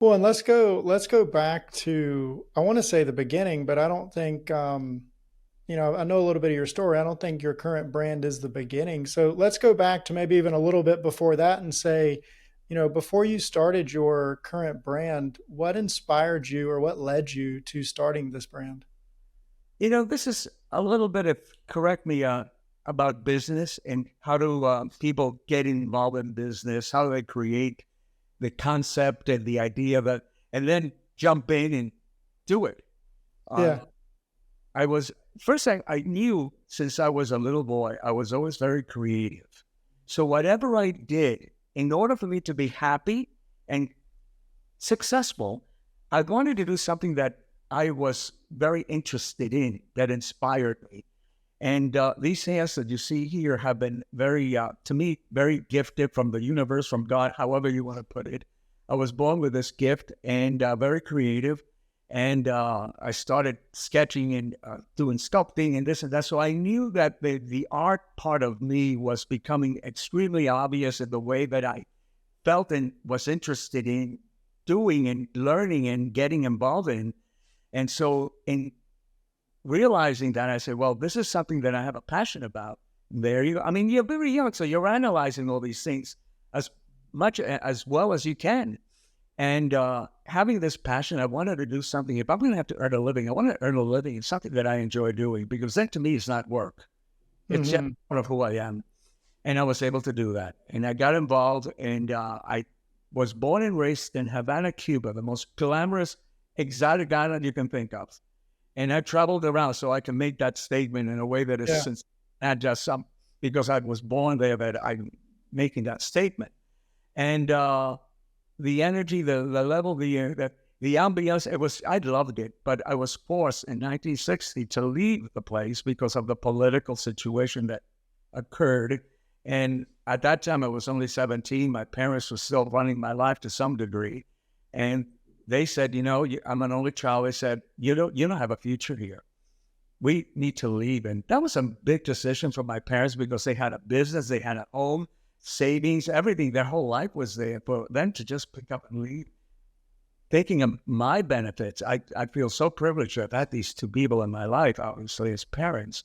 Well, and let's go back to, I want to say the beginning, but I don't think I know a little bit of your story. I don't think your current brand is the beginning. So let's go back to maybe even a little bit before that and say, before you started your current brand, what inspired you or what led you to starting this brand? This is a little bit of, correct me, about business and how do people get involved in business? How do they create the concept and the idea of it, and then jump in and do it? Uh, Yeah. I was first thing I knew since I was a little boy, I was always very creative. So whatever I did, in order for me to be happy and successful, I wanted to do something that I was very interested in, that inspired me. And these hands that you see here have been very, to me, very gifted from the universe, from God, however you want to put it. I was born with this gift and very creative. And I started sketching and doing sculpting and this and that. So I knew that the art part of me was becoming extremely obvious in the way that I felt and was interested in doing and learning and getting involved in. And so in realizing that, I said, well, this is something that I have a passion about. There you go. I mean, you're very young, so you're analyzing all these things as as well as you can. And having this passion, I wanted to do something. If I'm going to have to earn a living, I want to earn a living in something that I enjoy doing, because that to me is not work. It's just Hmm. part of who I am. And I was able to do that. And I got involved, and I was born and raised in Havana, Cuba, the most glamorous, exotic island you can think of. And I traveled around so I can make that statement in a way that is Yeah. since not just some because I was born there that I'm making that statement. And the energy, the level, the ambiance, I loved it, but I was forced in 1960 to leave the place because of the political situation that occurred. And at that time, I was only 17. My parents were still running my life to some degree. And they said, I'm an only child. They said, you don't have a future here. We need to leave. And that was a big decision for my parents because they had a business, they had a home, savings, everything. Their whole life was there. For them to just pick up and leave, thinking of my benefits. I feel so privileged to have had these two people in my life, obviously, as parents.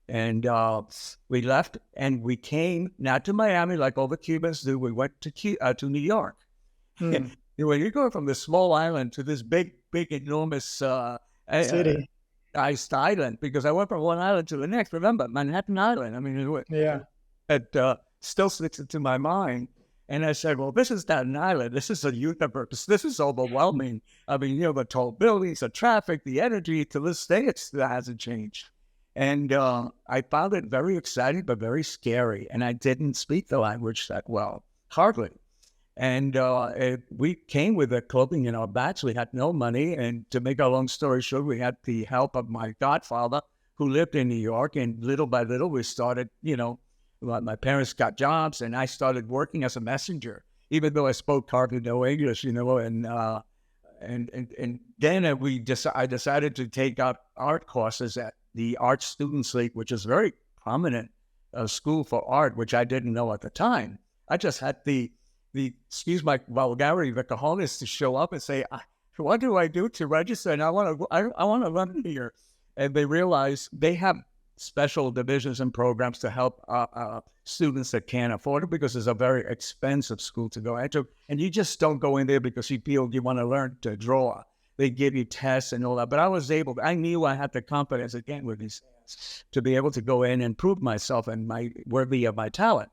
And we left and we came not to Miami like all the Cubans do. We went to New York. Hmm. When you go from this small island to this big, enormous City. iced island, because I went from one island to the next. Remember, Manhattan Island. I mean, Yeah. it still sticks into my mind. And I said, well, this is not an island. This is a universe. This is overwhelming. I mean, the tall buildings, the traffic, the energy. To this day, it still hasn't changed. And I found it very exciting, but very scary. And I didn't speak the language that well, hardly. And we came with the clothing in our bags. We had no money. And to make a long story short, we had the help of my godfather who lived in New York. And little by little, we started, my parents got jobs and I started working as a messenger, even though I spoke hardly no English, and then I decided to take up art courses at the Art Students League, which is very prominent school for art, which I didn't know at the time. I just had the excuse my vulgarity, the cojones to show up and say, "What do I do to register?" And I want to run here. And they realize they have special divisions and programs to help students that can't afford it because it's a very expensive school to go into. And you just don't go in there because you feel you want to learn to draw. They give you tests and all that. But I knew I had the confidence again with these hands to be able to go in and prove myself and my worthy of my talent.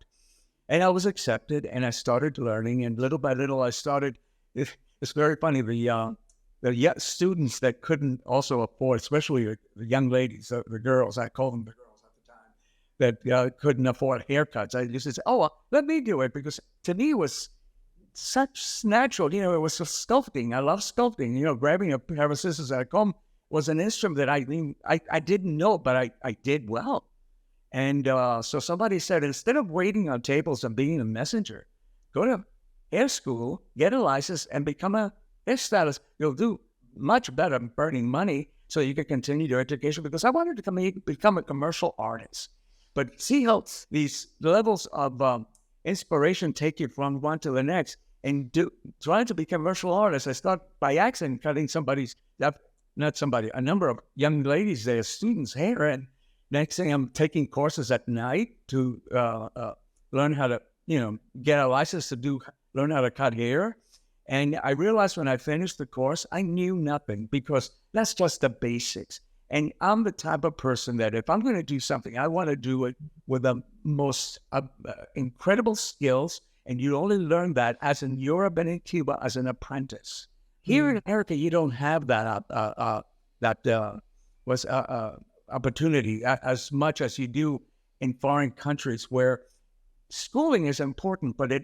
And I was accepted and I started learning. And little by little, it's very funny. The students that couldn't also afford, especially the young ladies, the girls, I call them the girls at the time, that couldn't afford haircuts. I used to say, oh, well, let me do it, because to me it was such natural. It was just sculpting. I love sculpting. Grabbing a pair of scissors at home was an instrument that I didn't know, but I did well. And so somebody said, instead of waiting on tables and being a messenger, go to hair school, get a license, and become a hairstylist. You'll do much better burning money so you can continue your education, because I wanted to become a commercial artist. But see how these levels of inspiration take you from one to the next. and trying to become a commercial artist. I start by accident cutting a number of young ladies, their students' hair. And next thing, I'm taking courses at night to learn how to, get a license to learn how to cut hair. And I realized when I finished the course, I knew nothing, because that's just the basics. And I'm the type of person that if I'm going to do something, I want to do it with the most incredible skills. And you only learn that as in Europe and in Cuba as an apprentice. Here in America, you don't have that opportunity as much as you do in foreign countries, where schooling is important, but it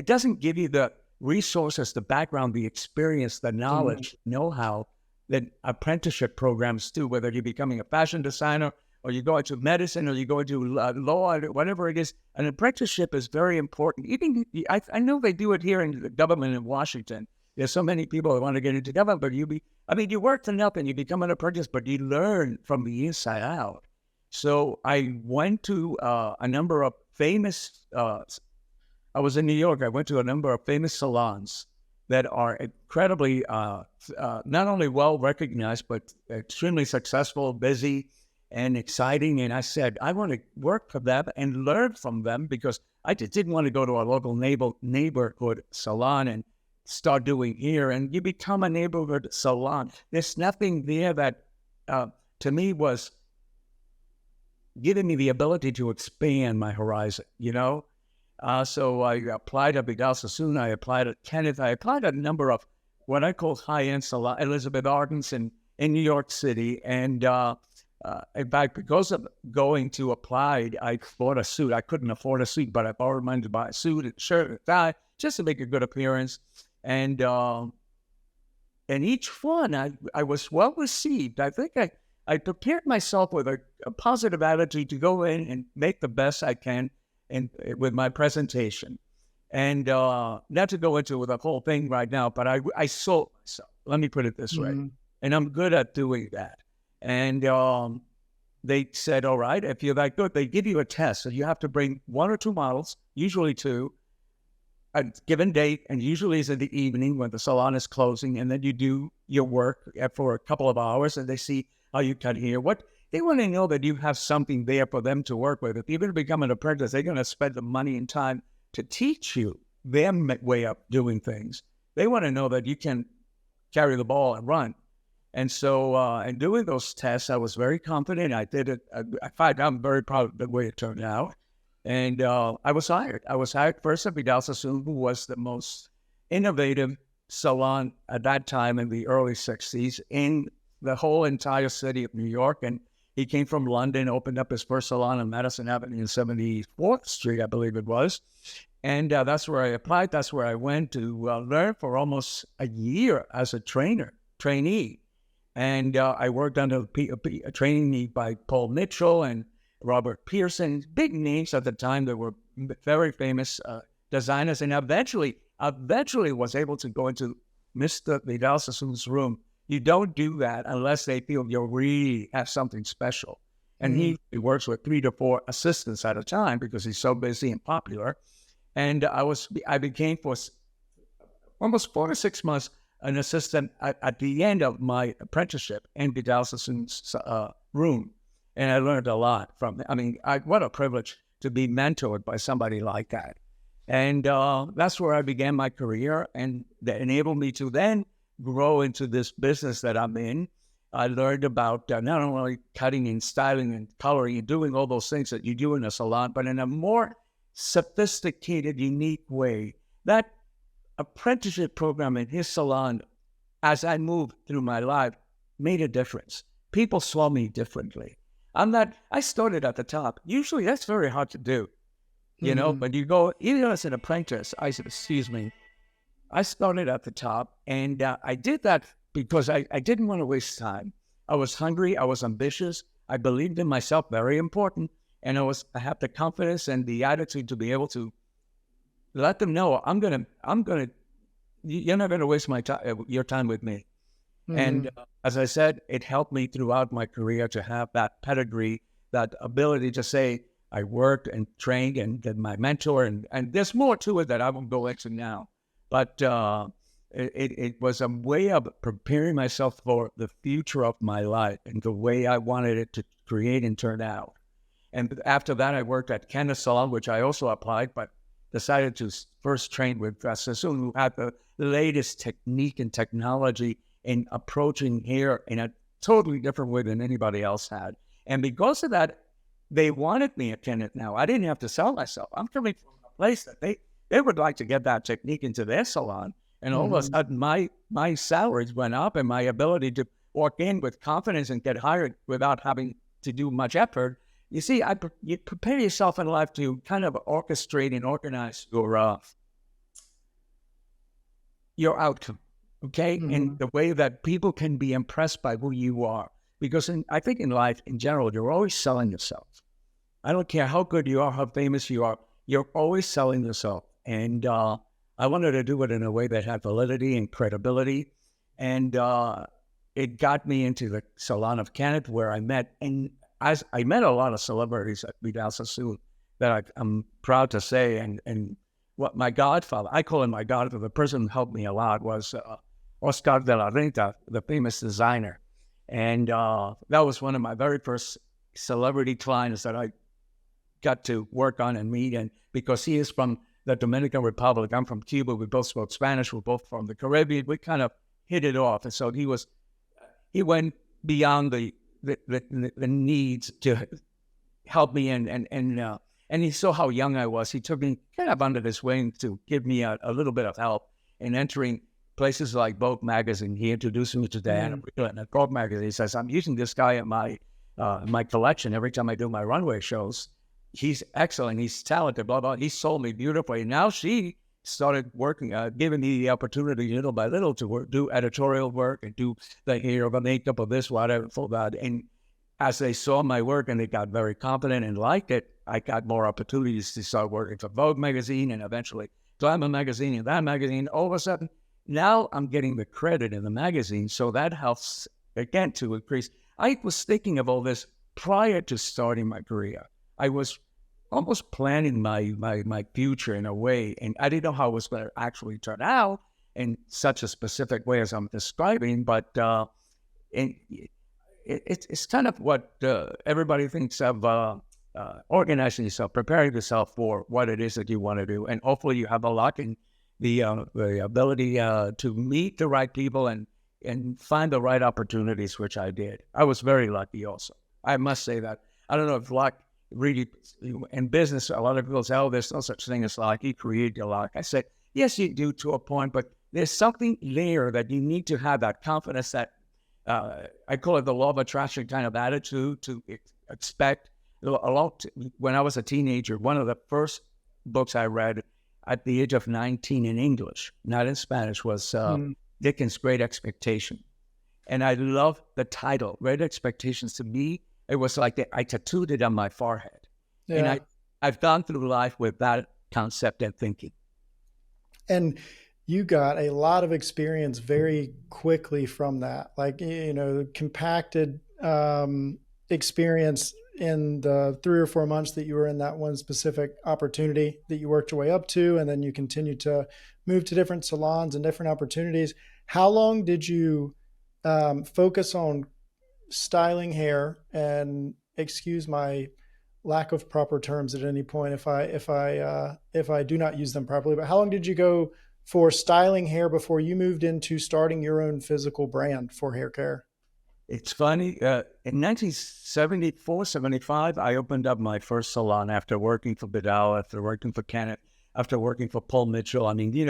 doesn't give you the resources, the background, the experience, the knowledge, know-how that apprenticeship programs do, whether you're becoming a fashion designer or you go into medicine or you go into law, whatever it is. An apprenticeship is very important. Even I know they do it here in the government in Washington. There's so many people that want to get into government, but you work enough and you become an apprentice, but you learn from the inside out. So I went to a number of famous, I was in New York. I went to a number of famous salons that are incredibly, not only well recognized, but extremely successful, busy, and exciting. And I said, I want to work for them and learn from them, because I just didn't want to go to a local neighborhood salon and start doing here. And you become a neighborhood salon. There's nothing there that, to me, was giving me the ability to expand my horizon, So I applied at Vidal Sassoon, I applied at Kenneth, I applied at a number of what I call high-end salon, Elizabeth Arden's in New York City. And in fact, because of going to apply, I bought a suit. I couldn't afford a suit, but I borrowed money to buy a suit and shirt and tie, just to make a good appearance. And each one, I was well received. I think I prepared myself with a positive attitude to go in and make the best I can with my presentation. And not to go into the whole thing right now, but I sold myself. Let me put it this way. And I'm good at doing that. And they said, all right, if you're that good, they give you a test. So you have to bring 1 or 2 models, usually 2, a given date, and usually it's in the evening when the salon is closing. And then you do your work for a couple of hours, and they see how you cut hair. They want to know that you have something there for them to work with. If you're going to become an apprentice, they're going to spend the money and time to teach you their way of doing things. They want to know that you can carry the ball and run. And so in doing those tests, I was very confident. I did it. I'm very proud of the way it turned out. And I was hired. I was hired first at Vidal Sassoon, who was the most innovative salon at that time in the early 60s in the whole entire city of New York. And he came from London, opened up his first salon on Madison Avenue in 74th Street, I believe it was. And that's where I applied. That's where I went to learn for almost a year as a trainee. And I worked under training me by Paul Mitchell and Robert Pearson, big names at the time that were very famous designers. And eventually was able to go into Mr. Vidal Sassoon's room. You don't do that unless they feel you really have something special. And he works with 3 to 4 assistants at a time because he's so busy and popular. And I became for almost 4 to 6 months an assistant at the end of my apprenticeship in Vidal Sassoon's room. And I learned a lot from it. I mean, what a privilege to be mentored by somebody like that. And that's where I began my career, and that enabled me to then grow into this business that I'm in. I learned about not only cutting and styling and coloring and doing all those things that you do in a salon, but in a more sophisticated, unique way. That apprenticeship program in his salon, as I moved through my life, made a difference. People saw me differently. I started at the top. Usually that's very hard to do, but you go, even as an apprentice, I started at the top, and I did that because I didn't want to waste time. I was hungry. I was ambitious. I believed in myself, very important. And I have the confidence and the attitude to be able to let them know, you're not going to waste your time with me. And as I said, it helped me throughout my career to have that pedigree, that ability to say, I worked and trained and did my mentor, and there's more to it that I won't go into now. But it was a way of preparing myself for the future of my life and the way I wanted it to create and turn out. And after that, I worked at Kenneth Salon, which I also applied, but decided to first train with Sassoon, who had the latest technique and technology in approaching hair in a totally different way than anybody else had. And because of that, they wanted me at Kenneth now. I didn't have to sell myself. I'm coming from a place that they would like to get that technique into their salon. And all of a Hmm. sudden, my salaries went up and my ability to walk in with confidence and get hired without having to do much effort. You see, you prepare yourself in life to kind of orchestrate and organize your outcome, okay? In Hmm. the way that people can be impressed by who you are. Because I think in life, in general, you're always selling yourself. I don't care how good you are, how famous you are, you're always selling yourself. And I wanted to do it in a way that had validity and credibility. And it got me into the Salon of Kenneth, where I met, and as I met a lot of celebrities at Vidal Sassoon that I'm proud to say. And what my godfather, I call him my godfather, the person who helped me a lot was Oscar de la Renta, the famous designer. And that was one of my very first celebrity clients that I got to work on and meet. And because he is from the Dominican Republic, I'm from Cuba. We both spoke Spanish. We're both from the Caribbean. We kind of hit it off. And so he went beyond the needs to help me. And he saw how young I was. He took me kind of under his wing to give me a little bit of help in entering places like Vogue magazine. He introduced me to Diana Hmm. Vreeland at Vogue magazine. He says, I'm using this guy in my collection every time I do my runway shows. He's excellent. He's talented, blah, blah. He sold me beautifully. Now she started working, giving me the opportunity little by little to do editorial work and do the hair, the makeup of this, whatever, for that. And as they saw my work and they got very confident and liked it, I got more opportunities to start working for Vogue magazine and eventually Glamour magazine and that magazine. All of a sudden, now I'm getting the credit in the magazine. So that helps, again, to increase. I was thinking of all this prior to starting my career. I was almost planning my future in a way, and I didn't know how it was going to actually turn out in such a specific way as I'm describing, but and it's kind of what everybody thinks of organizing yourself, preparing yourself for what it is that you want to do, and hopefully you have the luck and the ability to meet the right people and find the right opportunities, which I did. I was very lucky, also. I must say that. I don't know if luck really in business. A lot of people say, "Oh, there's no such thing as luck. You create your luck." I said, "Yes, you do to a point, but there's something there that you need to have that confidence that." I call it the law of attraction kind of attitude to expect a lot. When I was a teenager, one of the first books I read at the age of 19 in English, not in Spanish, was Dickens' Great Expectation. And I love the title, Great Expectations. To me, it was like I tattooed it on my forehead. And Yeah. I've gone through life with that concept and thinking. And you got a lot of experience very quickly from that, like, compacted experience in the 3 or 4 months that you were in that one specific opportunity that you worked your way up to. And then you continued to move to different salons and different opportunities. How long did you focus on styling hair? And excuse my lack of proper terms at any point if I do not use them properly. But how long did you go for styling hair before you moved into starting your own physical brand for hair care? It's funny. In 1974, 75, I opened up my first salon after working for Vidal, after working for Kenneth, after working for Paul Mitchell. I mean,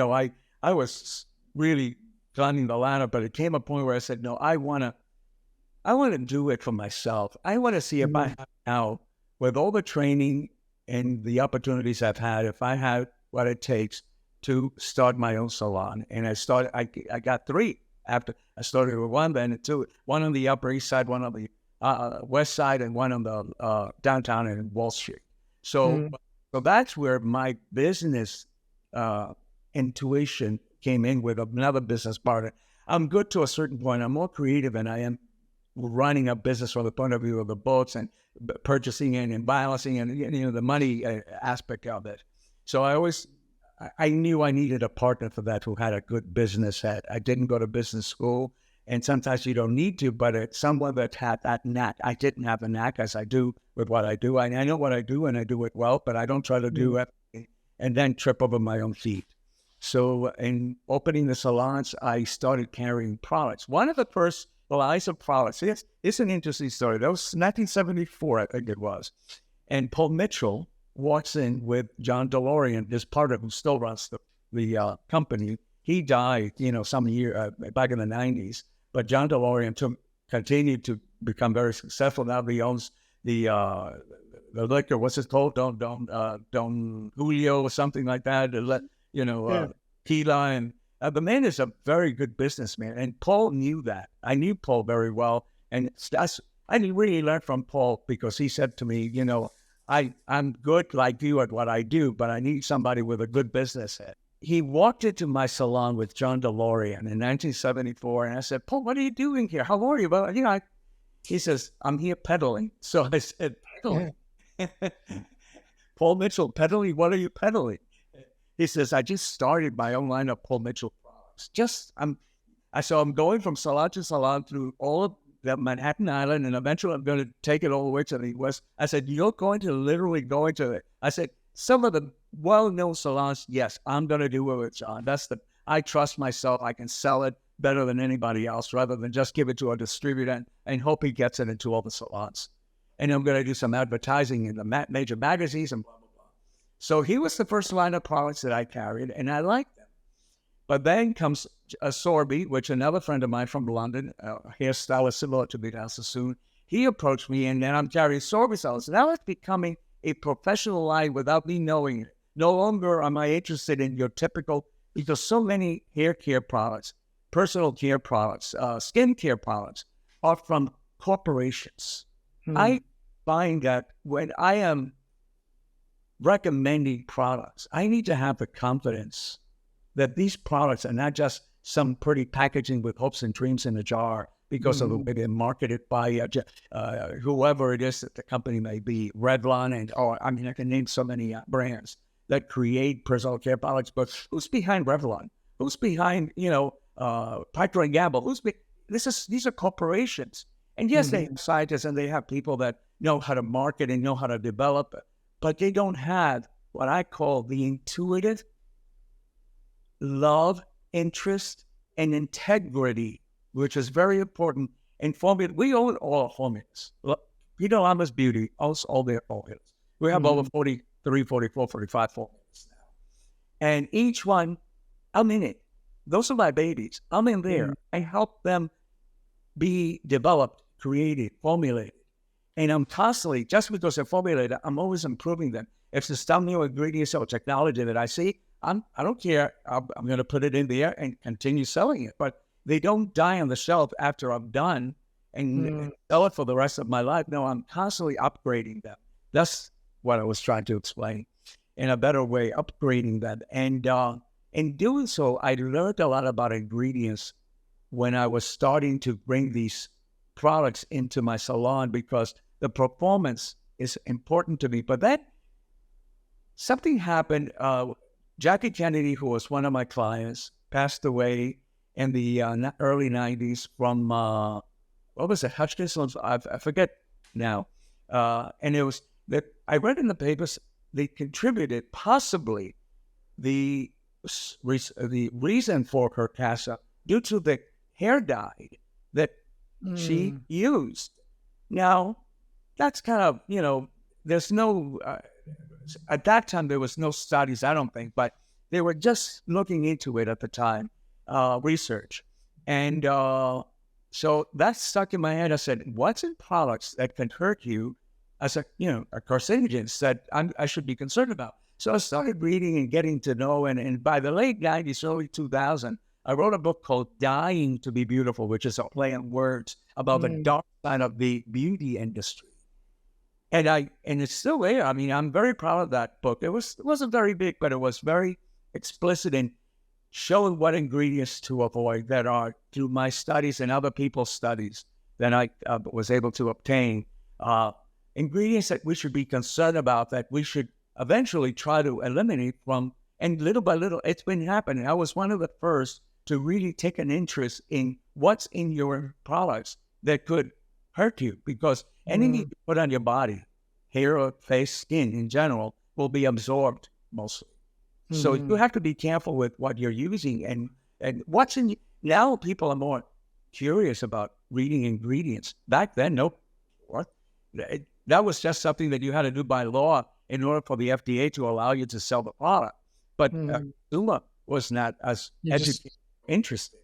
I was really climbing the ladder, but it came a point where I said, no, I want to do it for myself. I want to see if I Mhm. have now, with all the training and the opportunities I've had, if I have what it takes to start my own salon. And I got three after I started with one, then two, one on the Upper East Side, one on the West Side, and one on the downtown and Wall Street. So, Mhm. so that's where my business uh, intuition came in with another business partner. I'm good to a certain point. I'm more creative than I am running a business from the point of view of the books and purchasing and balancing and, the money aspect of it. So I knew I needed a partner for that who had a good business head. I didn't go to business school, and sometimes you don't need to, but it's someone that had that knack. I didn't have a knack as I do with what I do. I know what I do and I do it well, but I don't try to do it and then trip over my own feet. So in opening the salons, I started carrying products. One of the first lines of products, it's an interesting story. That was 1974, I think it was. And Paul Mitchell walks in with John DeLorean, his partner who still runs the company. He died, some year back in the 90s. But John DeLorean continued to become very successful. Now he owns the liquor. What's it called? Don Julio or something like that. Tequila, and the man is a very good businessman. And Paul knew that. I knew Paul very well, and I really learned from Paul because he said to me, I'm good like you at what I do, but I need somebody with a good business head. He walked into my salon with John DeLorean in 1974, and I said, Paul, what are you doing here? How are you? Well, he says, I'm here peddling. So I said, peddling? Paul Mitchell, peddling? What are you peddling? He says, I just started my own line of Paul Mitchell products. I'm going from salon to salon through all of the Manhattan Island, and eventually I'm going to take it all the way to the West. I said, you're going to literally go into it. I said, some of the well-known salons, yes, I'm going to do it with John. I trust myself. I can sell it better than anybody else rather than just give it to a distributor and hope he gets it into all the salons. And I'm going to do some advertising in the major magazines and blah, blah, blah. So he was the first line of products that I carried, and I liked them. But then comes a Sorby, which another friend of mine from London, a hairstylist similar to me now soon, he approached me, and then I'm carrying Sorby salads. Now it's becoming a professional line without me knowing it. No longer am I interested in your typical, because so many hair care products, personal care products, skin care products are from corporations. I find that when I am recommending products, I need to have the confidence that these products are not just some pretty packaging with hopes and dreams in a jar because of the way they're marketed by whoever it is that the company may be, Revlon, I can name so many brands that create personal care products, but who's behind Revlon? Who's behind, Procter and Gamble? These are corporations. And yes, they have scientists and they have people that know how to market and know how to develop it, but they don't have what I call the intuitive love, interest, and integrity, which is very important in formula. We own all formulas. Peter Lamas Beauty owns all their formulas. We have over 43, 44, 45 formulas now. And each one, I'm in it. Those are my babies. I'm in there. I help them be developed, created, formulated. And I'm constantly, just because they're formulated, I'm always improving them. If there's some new ingredients or technology that I see, I don't care. I'm going to put it in there and continue selling it. But they don't die on the shelf after I'm done and sell it for the rest of my life. No, I'm constantly upgrading them. That's what I was trying to explain in a better way, upgrading them. And in doing so, I learned a lot about ingredients when I was starting to bring these products into my salon because the performance is important to me. But then something happened. Jackie Kennedy, who was one of my clients, passed away in the early 90s from, what was it, Hutchinson? I forget now. And it was that I read in the papers, they contributed possibly the reason for her passing due to the hair dye that she used. Now, that's kind of, there's no... at that time, there was no studies, I don't think, but they were just looking into it at the time, research. And so that stuck in my head. I said, what's in products that can hurt you as a carcinogens that I should be concerned about? So I started reading and getting to know, and by the late 90s, early 2000, I wrote a book called Dying to be Beautiful, which is a play on words about the dark side of the beauty industry. And it's still there. I mean, I'm very proud of that book. It wasn't very big, but it was very explicit in showing what ingredients to avoid that are through my studies and other people's studies than I was able to obtain. Uh, Ingredients that we should be concerned about, that we should eventually try to eliminate from, and little by little, it's been happening. I was one of the first to really take an interest in what's in your products that could hurt you, because anything you put on your body, hair or face, skin in general, will be absorbed mostly. So you Mm-hmm. have to be careful with what you're using and what's in. Now people are more curious about reading ingredients. Back then, no, what? That was just something that you had to do by law in order for the FDA to allow you to sell the product. But Mm-hmm. consumer was not as You just educated, interested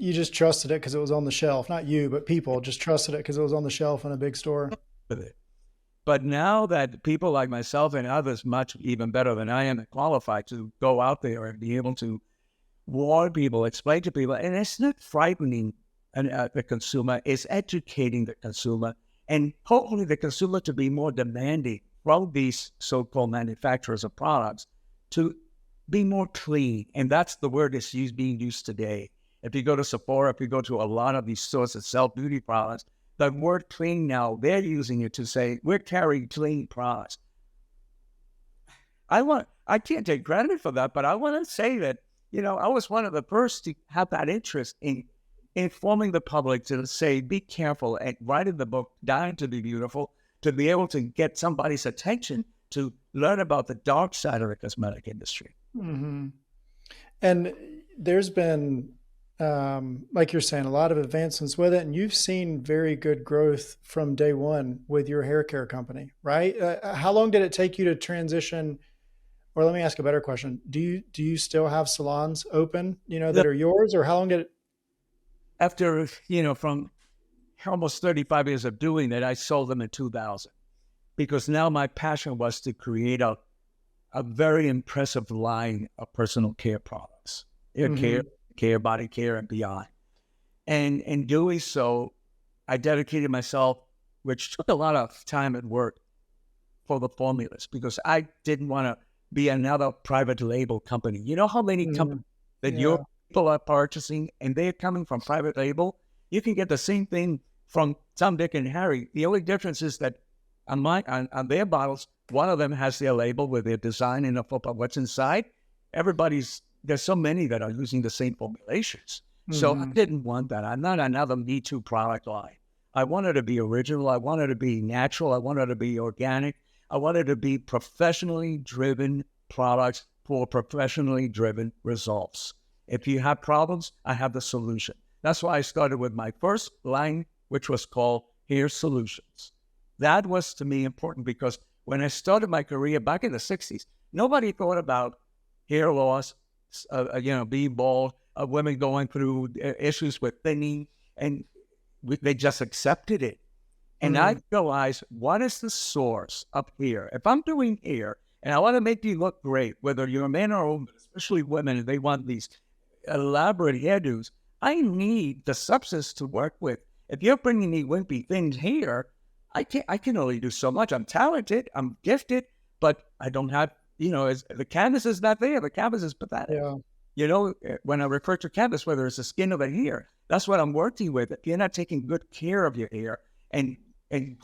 you just trusted it because it was on the shelf. Not you, but people just trusted it because it was on the shelf in a big store. with it. But now that people like myself and others, much even better than I am, are qualified to go out there and be able to warn people, explain to people, and it's not frightening the consumer, it's educating the consumer, and hopefully the consumer to be more demanding from these so-called manufacturers of products to be more clean. And that's the word that's being used today. If you go to Sephora, if you go to a lot of these stores that sell beauty products, the word clean now, they're using it to say, we're carrying clean products. I can't take credit for that, but I want to say that, I was one of the first to have that interest in informing the public to say, be careful, and writing the book, Dying to Be Beautiful, to be able to get somebody's attention to learn about the dark side of the cosmetic industry. Mm-hmm. And there's been, like you're saying, a lot of advancements with it, and you've seen very good growth from day one with your hair care company, right? How long did it take you to transition? Or let me ask a better question: Do you still have salons open, The- that are yours, or how long did it? After, from almost 35 years of doing it, I sold them in 2000, because now my passion was to create a very impressive line of personal care products, hair care, Mm-hmm. body care, and beyond. And in doing so, I dedicated myself, which took a lot of time and work, for the formulas, because I didn't want to be another private label company. You know how many Mm-hmm. companies that your Yeah. people are purchasing and they're coming from private label? You can get the same thing from Tom, Dick, and Harry. The only difference is that on their bottles, one of them has their label with their design and what's inside. There's so many that are using the same formulations. So I Mm-hmm. didn't want that. I'm not another Me Too product line. I wanted to be original. I wanted to be natural. I wanted to be organic. I wanted to be professionally driven products for professionally driven results. If you have problems, I have the solution. That's why I started with my first line, which was called Hair Solutions. That was to me important, because when I started my career back in the 60s, nobody thought about hair loss, being bald, women going through issues with thinning, and they just accepted it. And I Mm-hmm. realized, what is the source up here? If I'm doing hair and I want to make you look great, whether you're a man or a woman, especially women, and they want these elaborate hairdos, I need the substance to work with. If you're bringing me wimpy things here, I can only do so much. I'm talented, I'm gifted, but I don't have, the canvas is not there. The canvas is pathetic. Yeah. When I refer to canvas, whether it's the skin or the hair, that's what I'm working with. If you're not taking good care of your hair, and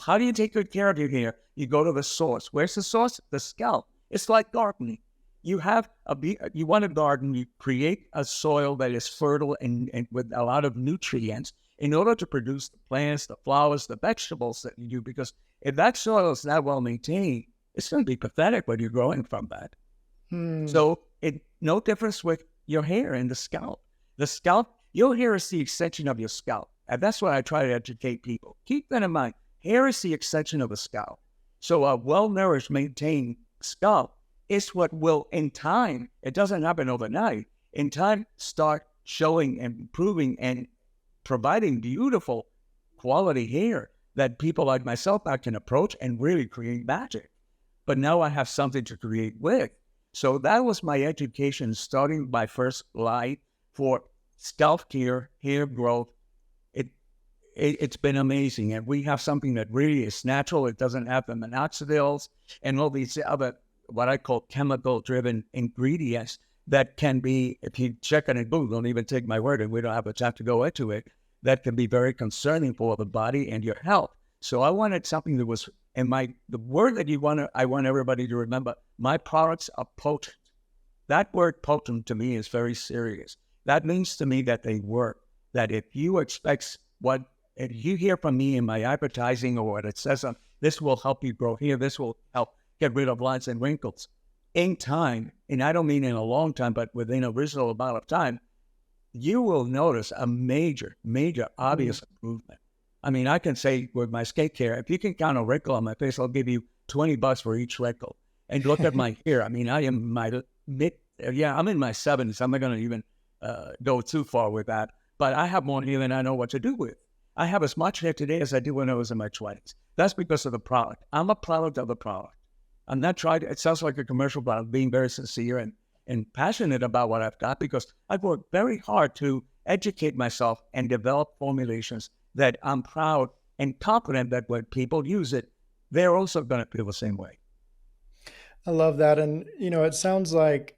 how do you take good care of your hair? You go to the source. Where's the source? The scalp. It's like gardening. You want to garden, you create a soil that is fertile and with a lot of nutrients in order to produce the plants, the flowers, the vegetables that you do. Because if that soil is not well maintained, it's going to be pathetic when you're growing from that. Hmm. So no difference with your hair and the scalp. The scalp, your hair is the extension of your scalp. And that's what I try to educate people. Keep that in mind. Hair is the extension of the scalp. So a well-nourished, maintained scalp is what will, in time, it doesn't happen overnight, in time start showing and improving and providing beautiful quality hair that people like myself I can approach and really create magic. But now I have something to create with. So that was my education, starting my first line for scalp care, hair growth. It, it's been amazing. And we have something that really is natural. It doesn't have the minoxidils and all these other, what I call chemical-driven ingredients that can be, if you check on it, Google, don't even take my word, and we don't have the time to go into it, that can be very concerning for the body and your health. So I wanted something that was, and the word that I want everybody to remember, my products are potent. That word potent to me is very serious. That means to me that they work. That if you hear from me in my advertising or what it says on, this will help you grow here, this will help get rid of lines and wrinkles in time, and I don't mean in a long time, but within a reasonable amount of time, you will notice a major, major obvious improvement. I mean, I can say with my skate care, if you can count a wrinkle on my face, I'll give you $20 for each wrinkle. And look at my hair. I mean, I am I'm in my 70s. I'm not going to even go too far with that. But I have more hair than I know what to do with. I have as much hair today as I did when I was in my 20s. That's because of the product. I'm a product of the product. I'm not trying to, it sounds like a commercial, but I'm being very sincere and passionate about what I've got because I've worked very hard to educate myself and develop formulations that I'm proud and confident that when people use it, they're also going to feel the same way. I love that. And, it sounds like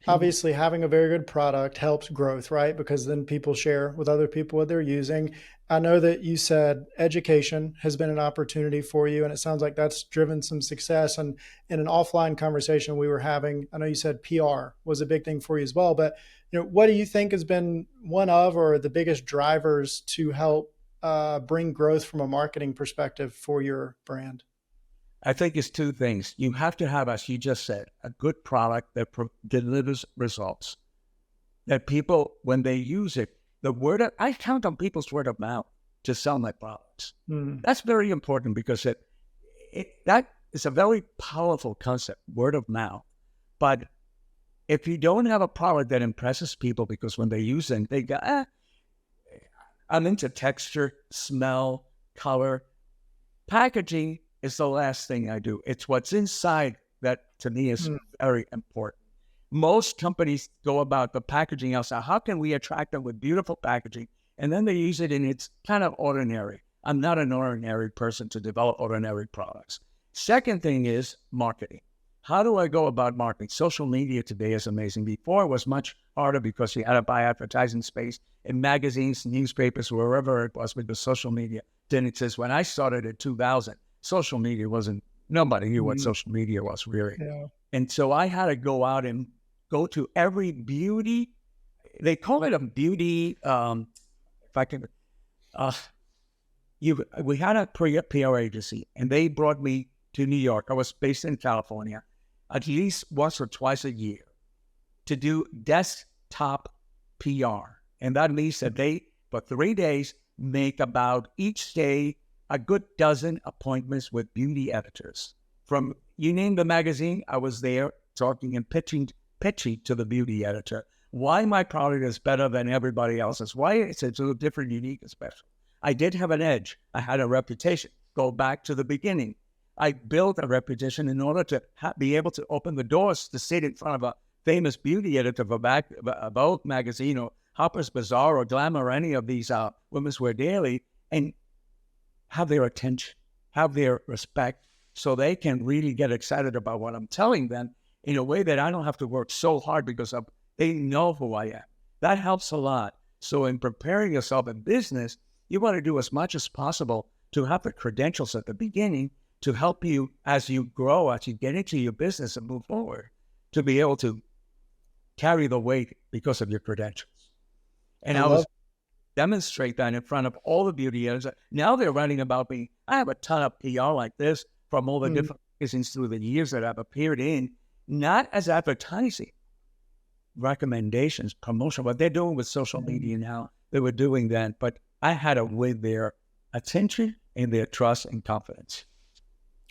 obviously having a very good product helps growth, right? Because then people share with other people what they're using. I know that you said education has been an opportunity for you, and it sounds like that's driven some success. And in an offline conversation we were having, I know you said PR was a big thing for you as well, but what do you think has been one of or the biggest drivers to help bring growth from a marketing perspective for your brand? I think it's two things. You have to have, as you just said, a good product that delivers results. That people, when they use it, I count on people's word of mouth to sell my products. That's very important because that is a very powerful concept, word of mouth. But if you don't have a product that impresses people, because when they use it, they go, I'm into texture, smell, color. Packaging is the last thing I do. It's what's inside that to me is very important. Most companies go about the packaging outside. How can we attract them with beautiful packaging? And then they use it and it's kind of ordinary. I'm not an ordinary person to develop ordinary products. Second thing is marketing. How do I go about marketing? Social media today is amazing. Before it was much harder because you had to buy advertising space in magazines, newspapers, wherever it was, because social media didn't exist. When I started in 2000, social media nobody knew what social media was really. Yeah. And so I had to go out and go to every beauty, they call it a beauty, if I can, we had a PR agency and they brought me to New York. I was based in California, at least once or twice a year to do desktop PR. And that means that they, for 3 days, make about each day a good dozen appointments with beauty editors. From, you name the magazine, I was there talking and pitching to the beauty editor why my product is better than everybody else's, why it's a little different, unique, and special. I did have an edge. I had a reputation. Go back to the beginning. I built a reputation in order to be able to open the doors to sit in front of a famous beauty editor for Vogue magazine or Harper's Bazaar or Glamour or any of these Women's Wear Daily and have their attention, have their respect, so they can really get excited about what I'm telling them in a way that I don't have to work so hard because they know who I am. That helps a lot. So in preparing yourself in business, you want to do as much as possible to have the credentials at the beginning to help you as you grow, as you get into your business and move forward, to be able to carry the weight because of your credentials. And I was demonstrate that in front of all the beauty editors. Now they're writing about me. I have a ton of PR like this from all the different magazines through the years that I've appeared in, not as advertising, recommendations, promotion, what they're doing with social media now. They were doing that, but I had to win their attention and their trust and confidence.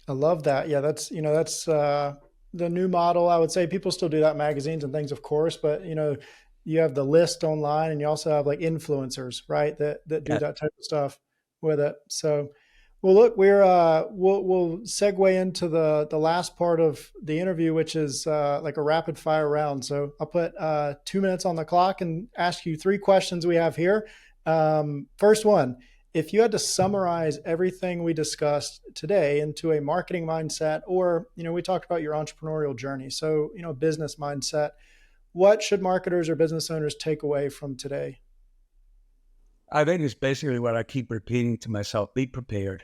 I love that. Yeah, that's the new model. I would say people still do that in magazines and things, of course, but you have the list online and you also have like influencers, right? That do that type of stuff with it. So, well, look, we'll segue into the last part of the interview, which is like a rapid fire round. So I'll put 2 minutes on the clock and ask you 3 questions we have here. First one, if you had to summarize everything we discussed today into a marketing mindset, or, we talked about your entrepreneurial journey. So, business mindset, what should marketers or business owners take away from today? I think it's basically what I keep repeating to myself. Be prepared.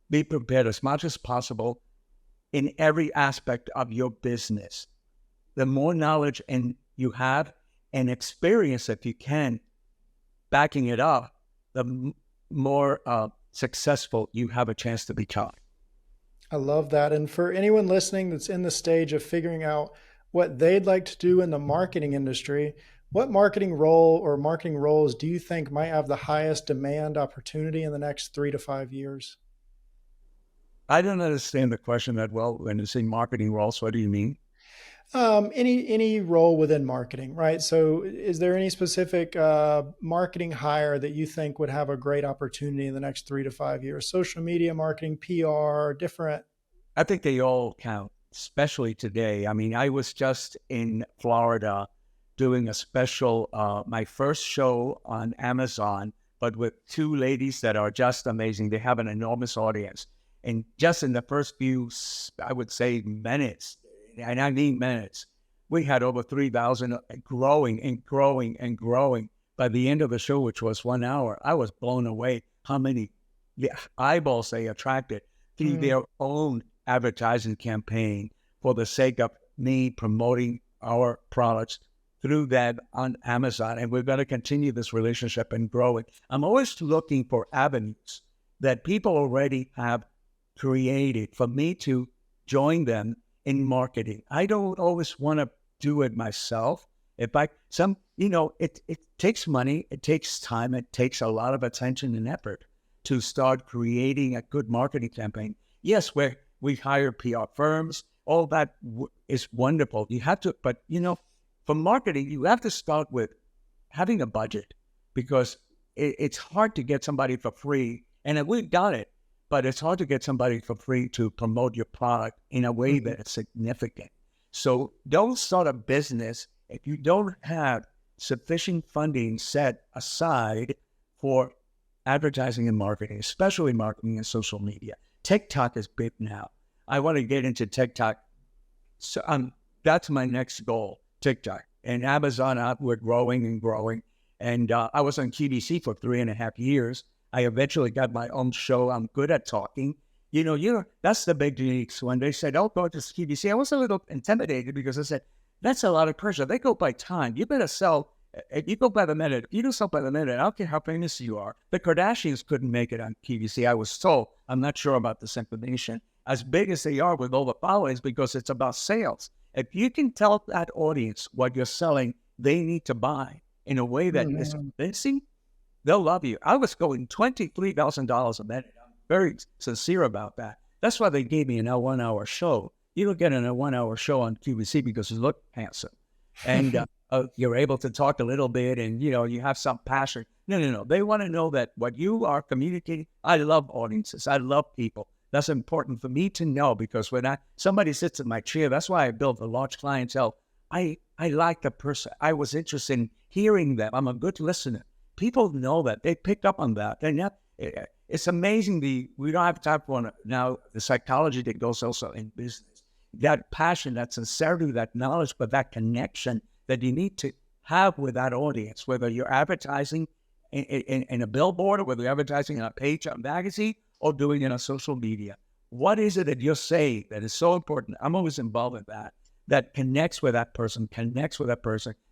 Be prepared as much as possible in every aspect of your business. The more knowledge and you have and experience, if you can, backing it up, the more successful you have a chance to become. I love that. And for anyone listening that's in the stage of figuring out what they'd like to do in the marketing industry, what marketing role or marketing roles do you think might have the highest demand opportunity in the next 3 to 5 years? I don't understand the question that well when you say marketing roles. What do you mean? Any role within marketing, right? So, is there any specific marketing hire that you think would have a great opportunity in the next 3 to 5 years? Social media marketing, PR, different. I think they all count, especially today. I mean, I was just in Florida doing a special, my first show on Amazon, but with two ladies that are just amazing. They have an enormous audience. And just in the first few, I would say, minutes, and I mean minutes, we had over 3,000 growing and growing and growing. By the end of the show, which was 1 hour, I was blown away how many eyeballs they attracted through Mm, their own advertising campaign for the sake of me promoting our products through that on Amazon. And we're going to continue this relationship and grow it. I'm always looking for avenues that people already have created for me to join them in marketing. I don't always want to do it myself. If I, it takes money, it takes time, it takes a lot of attention and effort to start creating a good marketing campaign. Yes, we hire PR firms. All that is wonderful. You have to, but for marketing, you have to start with having a budget because it's hard to get somebody for free. And we've done it, but it's hard to get somebody for free to promote your product in a way mhm. that is significant. So don't start a business if you don't have sufficient funding set aside for advertising and marketing, especially marketing and social media. TikTok is big now. I want to get into TikTok. So that's my next goal, TikTok. And Amazon, we're growing and growing. And I was on QVC for 3.5 years. I eventually got my own show. I'm good at talking. That's the big leagues. When they said, "Oh, go to QVC," I was a little intimidated because I said, "That's a lot of pressure. They go by time. You better sell. You go by the minute. If you don't sell by the minute, I don't care how famous you are." The Kardashians couldn't make it on QVC. I was told. I'm not sure about this information. As big as they are with all the followings, because it's about sales. If you can tell that audience what you're selling, they need to buy in a way that is Mhm. convincing, they'll love you. I was going $23,000 a minute. I'm very sincere about that. That's why they gave me an 1 hour show. You don't get a 1 hour show on QVC because you look handsome. And you're able to talk a little bit and, you have some passion. No, no, no. They want to know that what you are communicating, I love audiences. I love people. That's important for me to know because when somebody sits in my chair, that's why I built a large clientele. I like the person. I was interested in hearing them. I'm a good listener. People know that. They pick up on that. It's amazing. We don't have time for now the psychology that goes also in business. That passion, that sincerity, that knowledge, but that connection that you need to have with that audience, whether you're advertising in a billboard or whether you're advertising in a page on a magazine or doing it on social media. What is it that you're saying that is so important? I'm always involved with that connects with that person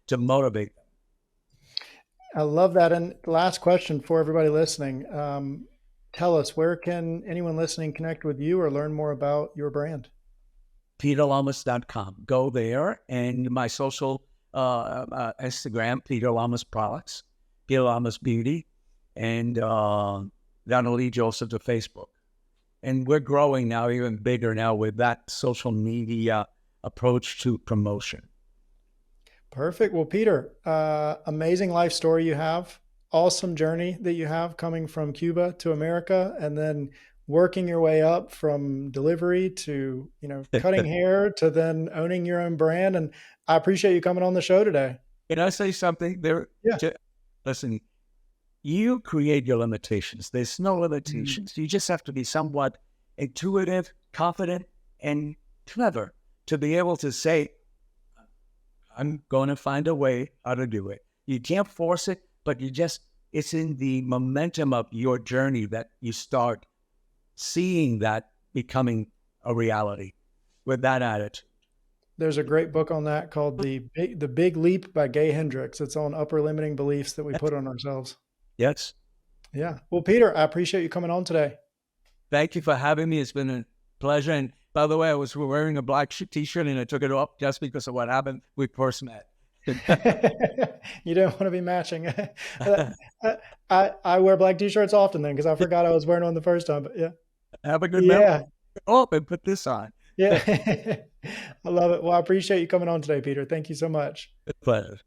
to motivate them. I love that. And last question for everybody listening. Tell us, where can anyone listening connect with you or learn more about your brand? PeterLamas.com. Go there and my social Instagram, Peter Lamas Products, Peter Lamas Beauty, and that'll lead you also to Facebook. And we're growing now, even bigger now with that social media approach to promotion. Perfect. Well, Peter, amazing life story you have. Awesome journey that you have coming from Cuba to America and then working your way up from delivery to, cutting hair to then owning your own brand. And I appreciate you coming on the show today. Can I say something there? Yeah. Listen, you create your limitations. There's no Mhm. limitations. You just have to be somewhat intuitive, confident, and clever to be able to say, I'm going to find a way how to do it. You can't force it, but you just, it's in the momentum of your journey that you start seeing that becoming a reality with that attitude. There's a great book on that called The Big Leap by Gay Hendricks. It's on upper limiting beliefs that we Yes. put on ourselves. Yes. Yeah. Well, Peter, I appreciate you coming on today. Thank you for having me. It's been a pleasure. And by the way, I was wearing a black t-shirt and I took it off just because of what happened we first met. You don't want to be matching. I wear black t-shirts often then because I forgot I was wearing one the first time. But yeah. Have a good memory. Yeah. Oh, and put this on. Yeah. I love it. Well, I appreciate you coming on today, Peter. Thank you so much. Pleasure.